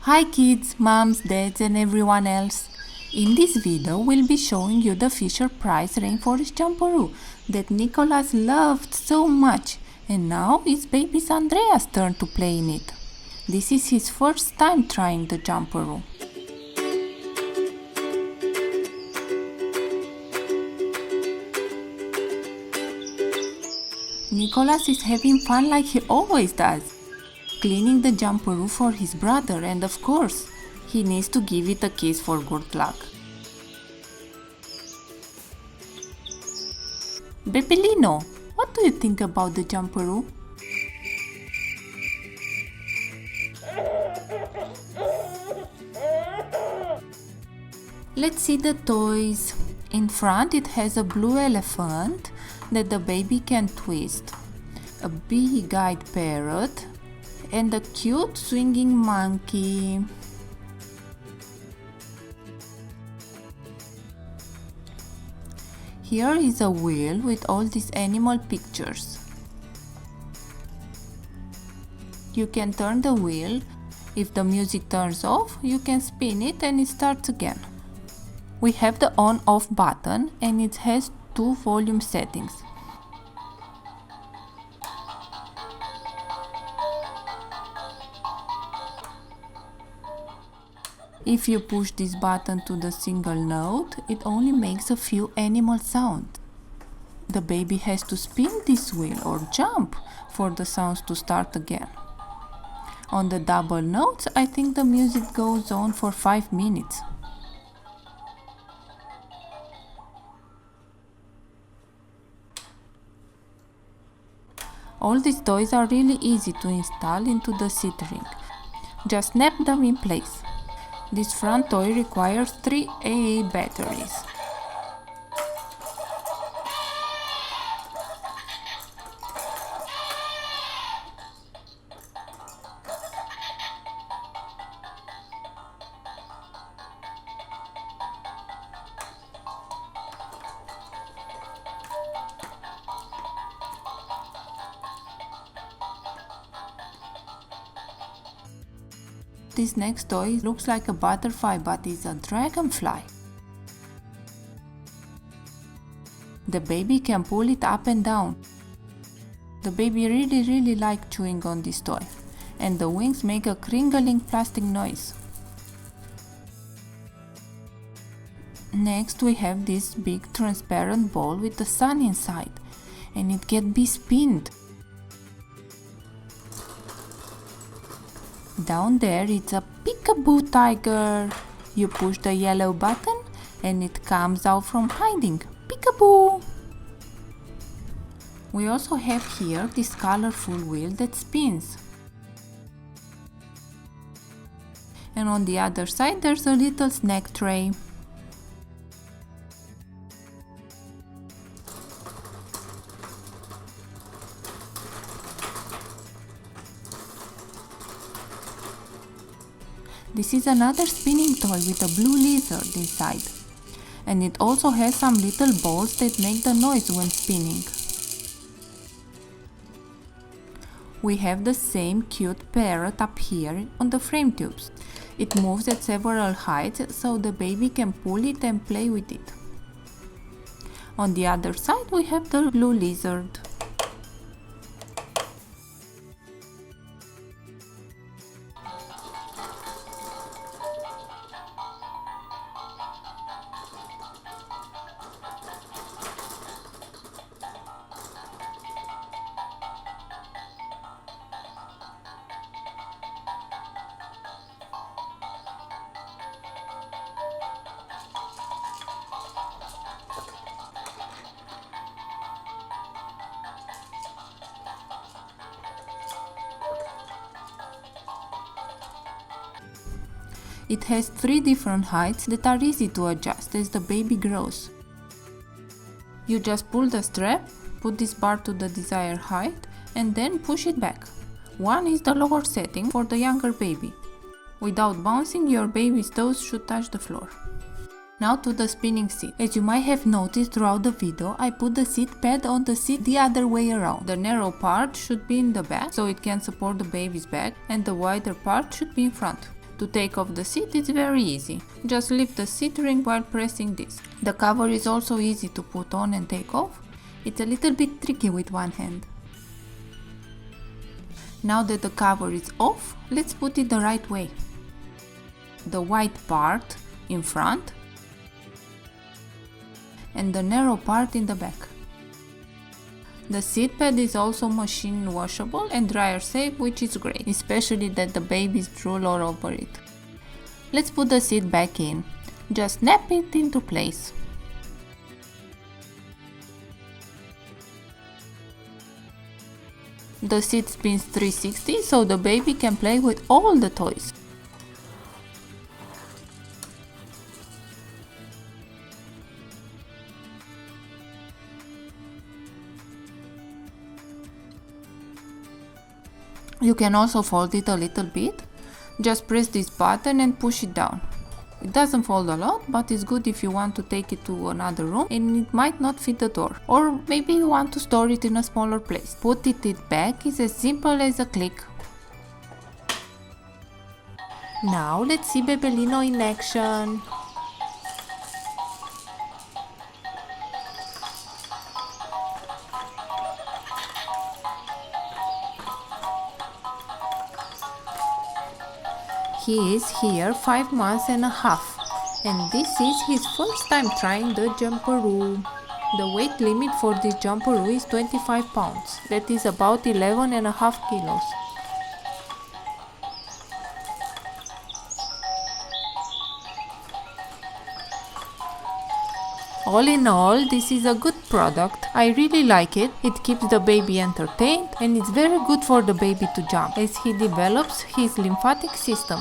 Hi kids, moms, dads and everyone else. In this video we'll be showing you the Fisher Price Rainforest Jumperoo that Nicolas loved so much, and now it's baby Andreas' turn to play in it. This is his first time trying the Jumperoo. Nicolas is having fun like he always does, cleaning the Jumperoo for his brother, and of course, he needs to give it a kiss for good luck. Bebelino, what do you think about the Jumperoo? Let's see the toys. In front it has a blue elephant that the baby can twist, a big-eyed parrot, and a cute swinging monkey. Here is a wheel with all these animal pictures. You can turn the wheel. If the music turns off, you can spin it and it starts again. We have the on-off button and it has two volume settings. If you push this button to the single note, it only makes a few animal sounds. The baby has to spin this wheel or jump for the sounds to start again. On the double notes, I think the music goes on for 5 minutes. All these toys are really easy to install into the seat ring. Just snap them in place. This front toy requires 3 AA batteries. This next toy looks like a butterfly but is a dragonfly. The baby can pull it up and down. The baby really likes chewing on this toy, and the wings make a crinkling plastic noise. Next we have this big transparent ball with the sun inside, and it can be spinned. Down there it's a peekaboo tiger. You push the yellow button and it comes out from hiding. Peekaboo! We also have here this colorful wheel that spins. And on the other side there's a little snack tray. This is another spinning toy with a blue lizard inside, and it also has some little balls that make the noise when spinning. We have the same cute parrot up here on the frame tubes. It moves at several heights so the baby can pull it and play with it. On the other side we have the blue lizard. It has 3 different heights that are easy to adjust as the baby grows. You just pull the strap, put this bar to the desired height, and then push it back. 1 is the lower setting for the younger baby. Without bouncing, your baby's toes should touch the floor. Now to the spinning seat. As you might have noticed throughout the video, I put the seat pad on the seat the other way around. The narrow part should be in the back so it can support the baby's back, and the wider part should be in front. To take off the seat it's very easy. Just lift the seat ring while pressing this. The cover is also easy to put on and take off. It's a little bit tricky with one hand. Now that the cover is off, let's put it the right way. The white part in front and the narrow part in the back. The seat pad is also machine washable and dryer safe, which is great, especially that the babies drool all over it. Let's put the seat back in. Just snap it into place. The seat spins 360 so the baby can play with all the toys. You can also fold it a little bit. Just press this button and push it down. It doesn't fold a lot, but it's good if you want to take it to another room and it might not fit the door. Or maybe you want to store it in a smaller place. Putting it back is as simple as a click. Now let's see Bebelino in action. He is here 5 months and a half, and this is his first time trying the Jumperoo. The weight limit for this Jumperoo is 25 pounds, that is about 11.5 kilos. All in all, this is a good product. I really like it. It keeps the baby entertained and it's very good for the baby to jump as he develops his lymphatic system.